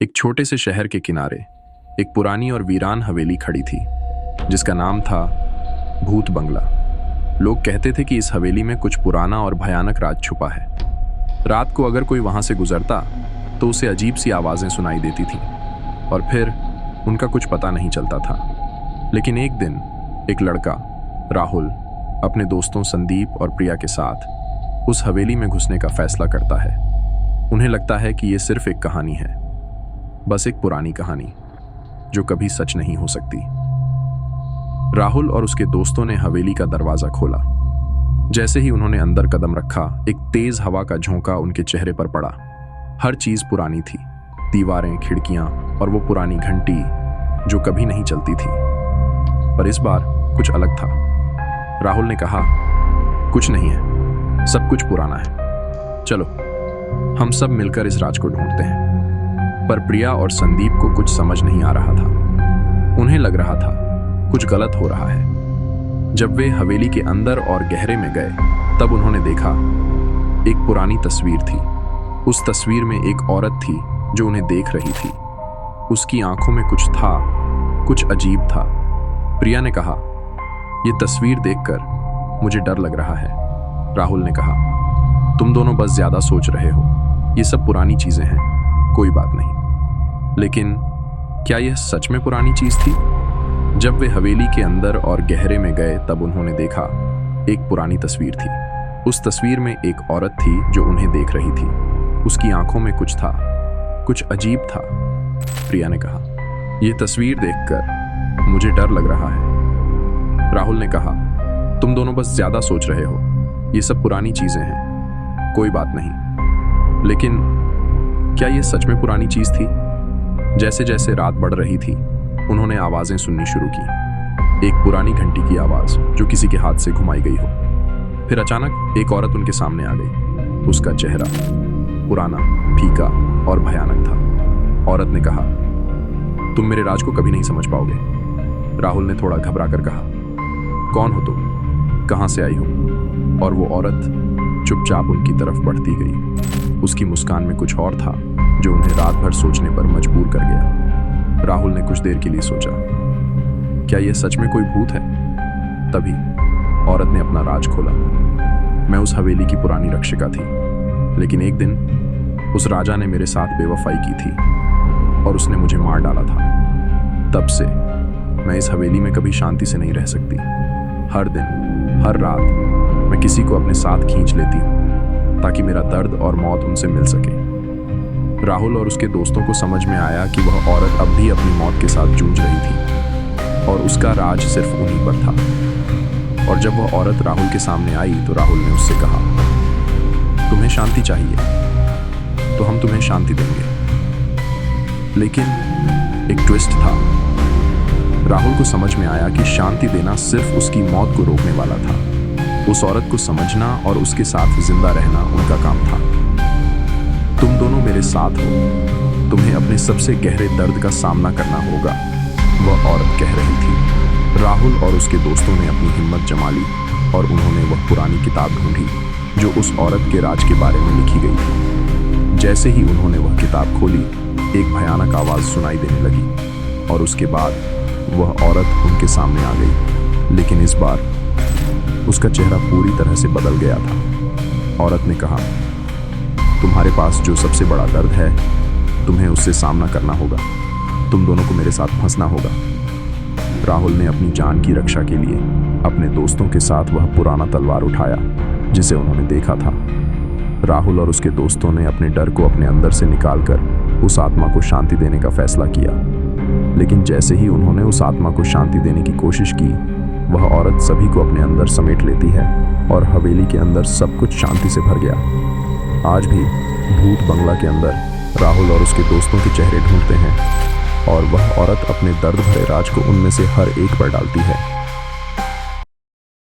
एक छोटे से शहर के किनारे एक पुरानी और वीरान हवेली खड़ी थी जिसका नाम था भूत बंगला। लोग कहते थे कि इस हवेली में कुछ पुराना और भयानक राज छुपा है। रात को अगर कोई वहां से गुजरता तो उसे अजीब सी आवाजें सुनाई देती थीं और फिर उनका कुछ पता नहीं चलता था। लेकिन एक दिन एक लड़का राहुल अपने दोस्तों संदीप और प्रिया के साथ उस हवेली में घुसने का फैसला करता है। उन्हें लगता है कि यह सिर्फ एक कहानी है, बस एक पुरानी कहानी जो कभी सच नहीं हो सकती। राहुल और उसके दोस्तों ने हवेली का दरवाजा खोला। जैसे ही उन्होंने अंदर कदम रखा, एक तेज हवा का झोंका उनके चेहरे पर पड़ा। हर चीज पुरानी थी, दीवारें, खिड़कियां और वो पुरानी घंटी जो कभी नहीं चलती थी। पर इस बार कुछ अलग था। राहुल ने कहा, कुछ नहीं है, सब कुछ पुराना है, चलो हम सब मिलकर इस राज को ढूंढते हैं। पर प्रिया और संदीप को कुछ समझ नहीं आ रहा था। उन्हें लग रहा था कुछ गलत हो रहा है। जब वे हवेली के अंदर और गहरे में गए तब उन्होंने देखा एक पुरानी तस्वीर थी। उस तस्वीर में एक औरत थी जो उन्हें देख रही थी। उसकी आंखों में कुछ था, कुछ अजीब था। प्रिया ने कहा, यह तस्वीर देखकर मुझे डर लग रहा है। राहुल ने कहा, तुम दोनों बस ज्यादा सोच रहे हो, ये सब पुरानी चीजें हैं, कोई बात नहीं। लेकिन क्या यह सच में पुरानी चीज थी? जब वे हवेली के अंदर और गहरे में गए तब उन्होंने देखा एक पुरानी तस्वीर थी। उस तस्वीर में एक औरत थी जो उन्हें देख रही थी। उसकी आंखों में कुछ था, कुछ अजीब था। प्रिया ने कहा, यह तस्वीर देखकर मुझे डर लग रहा है। राहुल ने कहा, तुम दोनों बस ज्यादा सोच रहे हो, ये सब पुरानी चीजें हैं, कोई बात नहीं। लेकिन क्या यह सच में पुरानी चीज थी? जैसे जैसे रात बढ़ रही थी उन्होंने आवाजें सुननी शुरू की। एक पुरानी घंटी की आवाज जो किसी के हाथ से घुमाई गई हो। फिर अचानक एक औरत उनके सामने आ गई। उसका चेहरा पुराना, फीका और भयानक था। औरत ने कहा, तुम मेरे राज को कभी नहीं समझ पाओगे। राहुल ने थोड़ा घबरा कर कहा, कौन हो तुम, कहां से आई हो? और वो औरत चुपचाप उनकी तरफ बढ़ती गई। उसकी मुस्कान में कुछ और था जो उन्हें रात भर सोचने पर मजबूर कर गया। राहुल ने कुछ देर के लिए सोचा, क्या यह सच में कोई भूत है? तभी औरत ने अपना राज खोला। मैं उस हवेली की पुरानी रक्षिका थी, लेकिन एक दिन उस राजा ने मेरे साथ बेवफाई की थी और उसने मुझे मार डाला था। तब से मैं इस हवेली में कभी शांति से नहीं रह सकती। हर दिन, हर रात मैं किसी को अपने साथ खींच लेती हूँ ताकि मेरा दर्द और मौत उनसे मिल सके। राहुल और उसके दोस्तों को समझ में आया कि वह औरत अब भी अपनी मौत के साथ जूझ रही थी और उसका राज सिर्फ उन्हीं पर था। और जब वह औरत राहुल के सामने आई तो राहुल ने उससे कहा, तुम्हें शांति चाहिए तो हम तुम्हें शांति देंगे। लेकिन एक ट्विस्ट था। राहुल को समझ में आया कि शांति देना सिर्फ उसकी मौत को रोकने वाला था। उस औरत को समझना और उसके साथ जिंदा रहना उनका काम था। तुम दोनों मेरे साथ हो, तुम्हें अपने सबसे गहरे दर्द का सामना करना होगा, वह औरत कह रही थी। राहुल और उसके दोस्तों ने अपनी हिम्मत जमा ली और उन्होंने वह पुरानी किताब ढूंढी जो उस औरत के राज के बारे में लिखी गई थी। जैसे ही उन्होंने वह किताब खोली, एक भयानक आवाज सुनाई देने लगी और उसके बाद वह औरत उनके सामने आ गई। लेकिन इस बार उसका चेहरा पूरी तरह से बदल गया था। औरत ने कहा, तुम्हारे पास जो सबसे बड़ा दर्द है, तुम्हें उससे सामना करना होगा। तुम दोनों को मेरे साथ फंसना होगा। राहुल ने अपनी जान की रक्षा के लिए अपने दोस्तों के साथ वह पुराना तलवार उठाया जिसे उन्होंने देखा था। राहुल और उसके दोस्तों ने अपने डर को अपने अंदर से निकालकर उस आत्मा को शांति देने का फैसला किया। लेकिन जैसे ही उन्होंने उस आत्मा को शांति देने की कोशिश की, वह औरत सभी को अपने अंदर समेट लेती है और हवेली के अंदर सब कुछ शांति से भर गया। आज भी भूत बंगला के अंदर राहुल और उसके दोस्तों के चेहरे ढूंढते हैं और वह औरत अपने दर्द भरे राज को उनमें से हर एक पर डालती है।